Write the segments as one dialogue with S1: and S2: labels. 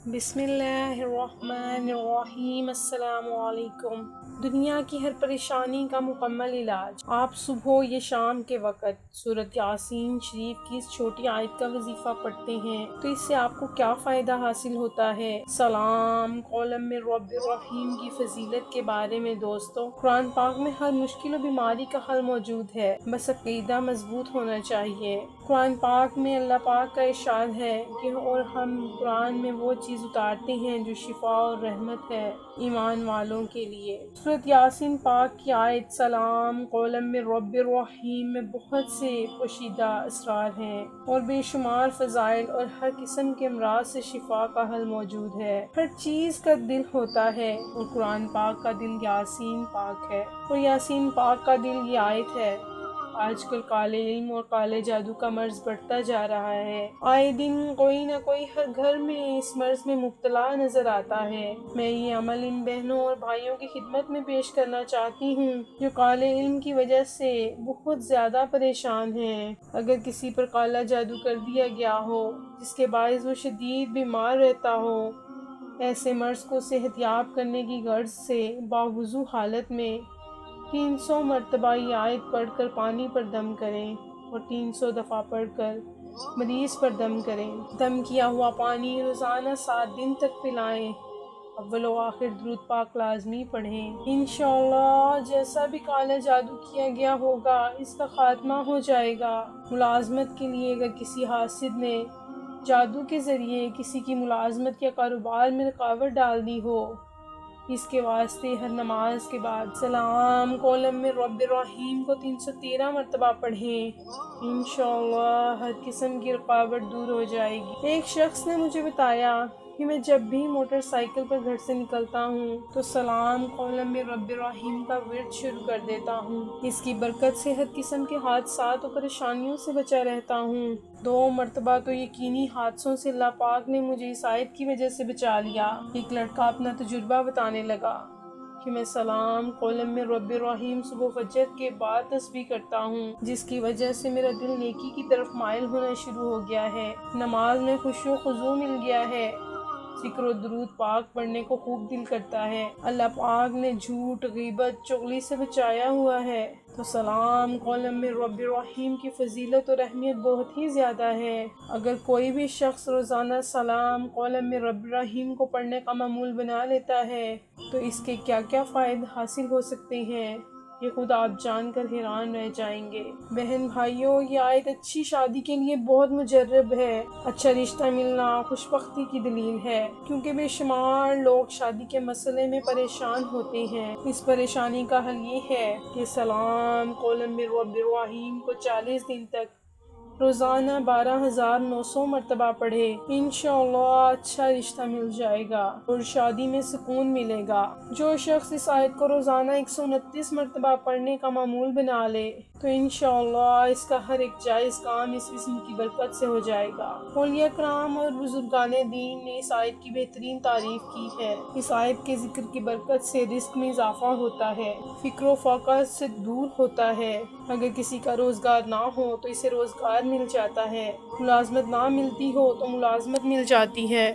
S1: بسم اللہ الرحمن الرحیم۔ السلام علیکم۔ دنیا کی ہر پریشانی کا مکمل علاج۔ آپ صبح یا شام کے وقت سورۃ یاسین شریف کی اس چھوٹی آیت کا وظیفہ پڑھتے ہیں تو اس سے آپ کو کیا فائدہ حاصل ہوتا ہے؟ سلام قولا من رب الرحیم کی فضیلت کے بارے میں دوستو، قرآن پاک میں ہر مشکل و بیماری کا حل موجود ہے، بس عقیدہ مضبوط ہونا چاہیے۔ قرآن پاک میں اللہ پاک کا ارشاد ہے کہ اور ہم قرآن میں وہ چیز اتارتے ہیں جو شفا اور رحمت ہے ایمان والوں کے لیے۔ سورۃ یاسین پاک کی آیت سلام قولا من رب الرحیم میں بہت سے پوشیدہ اسرار ہیں اور بے شمار فضائل اور ہر قسم کے امراض سے شفا کا حل موجود ہے۔ ہر چیز کا دل ہوتا ہے اور قرآن پاک کا دل یاسین پاک ہے اور یاسین پاک کا دل یہ آیت ہے۔ آج کل کالے علم اور کالے جادو کا مرض بڑھتا جا رہا ہے۔ آئے دن کوئی نہ کوئی ہر گھر میں اس مرض میں مبتلا نظر آتا ہے۔ میں یہ عمل ان بہنوں اور بھائیوں کی خدمت میں پیش کرنا چاہتی ہوں جو کالے علم کی وجہ سے بہت زیادہ پریشان ہیں۔ اگر کسی پر کالا جادو کر دیا گیا ہو جس کے باعث وہ شدید بیمار رہتا ہو، ایسے مرض کو صحت یاب کرنے کی غرض سے باوضو حالت میں 300 مرتبہ یہ آیت پڑھ کر پانی پر دم کریں اور 300 دفعہ پڑھ کر مریض پر دم کریں۔ دم کیا ہوا پانی روزانہ 7 دن تک پلائیں۔ اول و آخر درود پاک لازمی پڑھیں۔ انشاءاللہ جیسا بھی کالا جادو کیا گیا ہوگا اس کا خاتمہ ہو جائے گا۔ ملازمت کے لیے اگر کسی حاسد نے جادو کے ذریعے کسی کی ملازمت یا کاروبار میں رکاوٹ ڈال دی ہو، اس کے واسطے ہر نماز کے بعد سلام قولا من رب الرحیم کو 313 مرتبہ پڑھیں۔ انشاءاللہ ہر قسم کی رکاوٹ دور ہو جائے گی۔ ایک شخص نے مجھے بتایا کہ میں جب بھی موٹر سائیکل پر گھر سے نکلتا ہوں تو سلام قولا من رب الرحیم کا ورد شروع کر دیتا ہوں۔ اس کی برکت سے ہر قسم کے حادثات و پریشانیوں سے بچا رہتا ہوں۔ 2 مرتبہ تو یقینی حادثوں سے اللہ پاک نے مجھے اس آیت کی وجہ سے بچا لیا۔ ایک لڑکا اپنا تجربہ بتانے لگا کہ میں سلام قولا من رب الرحیم صبح فجر کے بعد تسبیح کرتا ہوں جس کی وجہ سے میرا دل نیکی کی طرف مائل ہونا شروع ہو گیا ہے، نماز میں خشوع و خضوع مل گیا ہے، ذکر و درود پاک پڑھنے کو خوب دل کرتا ہے، اللہ پاک نے جھوٹ، غیبت، چغلی سے بچایا ہوا ہے۔ تو سلام قولا من رب الرحیم کی فضیلت اور اہمیت بہت ہی زیادہ ہے۔ اگر کوئی بھی شخص روزانہ سلام قولا من رب الرحیم کو پڑھنے کا معمول بنا لیتا ہے تو اس کے کیا کیا فائدے حاصل ہو سکتے ہیں یہ خود آپ جان کر حیران رہ جائیں گے۔ بہن بھائیوں، یہ آیت اچھی شادی کے لیے بہت مجرب ہے۔ اچھا رشتہ ملنا خوش بختی کی دلیل ہے کیونکہ بے شمار لوگ شادی کے مسئلے میں پریشان ہوتے ہیں۔ اس پریشانی کا حل یہ ہے کہ سلام قولا من رب الرحیم کو 40 دن تک روزانہ 12,900 مرتبہ پڑھے۔ انشاءاللہ اچھا رشتہ مل جائے گا اور شادی میں سکون ملے گا۔ جو شخص اس آیت کو روزانہ 129 مرتبہ پڑھنے کا معمول بنا لے تو انشاءاللہ اس کا ہر ایک جائز کام اس اسم کی برکت سے ہو جائے گا۔ اولیاء کرام اور بزرگان دین نے اس آیت کی بہترین تعریف کی ہے۔ اس آیت کے ذکر کی برکت سے رزق میں اضافہ ہوتا ہے، فقر و فاقہ سے دور ہوتا ہے۔ اگر کسی کا روزگار نہ ہو تو اسے روزگار مل جاتا ہے، ملازمت نہ ملتی ہو تو ملازمت مل جاتی ہے،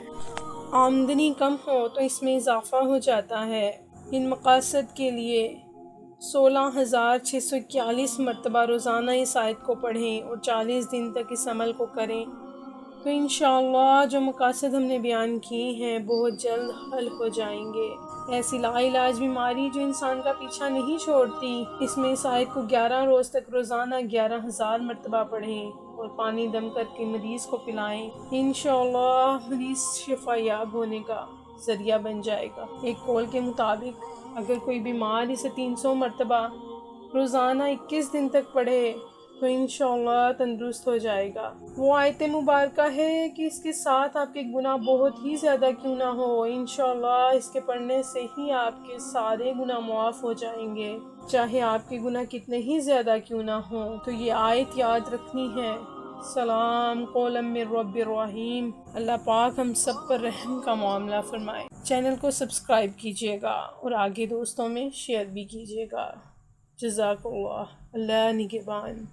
S1: آمدنی کم ہو تو اس میں اضافہ ہو جاتا ہے۔ ان مقاصد کے لیے 16,641 مرتبہ روزانہ اس آیت کو پڑھیں اور 40 دن تک اس عمل کو کریں تو انشاءاللہ جو مقاصد ہم نے بیان کیے ہیں بہت جلد حل ہو جائیں گے۔ ایسی لا علاج بیماری جو انسان کا پیچھا نہیں چھوڑتی، اس میں اس آیت کو 11 روز تک روزانہ 11,000 مرتبہ پڑھیں اور پانی دم کر کے مریض کو پلائیں۔ انشاءاللہ مریض شفا یاب ہونے کا ذریعہ بن جائے گا۔ ایک قول کے مطابق اگر کوئی بیمار اسے 300 مرتبہ روزانہ 21 دن تک پڑھے تو انشاءاللہ تندرست ہو جائے گا۔ وہ آیت مبارکہ ہے کہ اس کے ساتھ آپ کے گناہ بہت ہی زیادہ کیوں نہ ہو، انشاءاللہ اس کے پڑھنے سے ہی آپ کے سارے گناہ معاف ہو جائیں گے، چاہے آپ کے گناہ کتنے ہی زیادہ کیوں نہ ہوں۔ تو یہ آیت یاد رکھنی ہے، سلام قولا من رب الرحیم۔ اللہ پاک ہم سب پر رحم کا معاملہ فرمائے۔ چینل کو سبسکرائب کیجیے گا اور آگے دوستوں میں شیئر بھی کیجیے گا۔ جزاک اللہ، اللہ نگہبان۔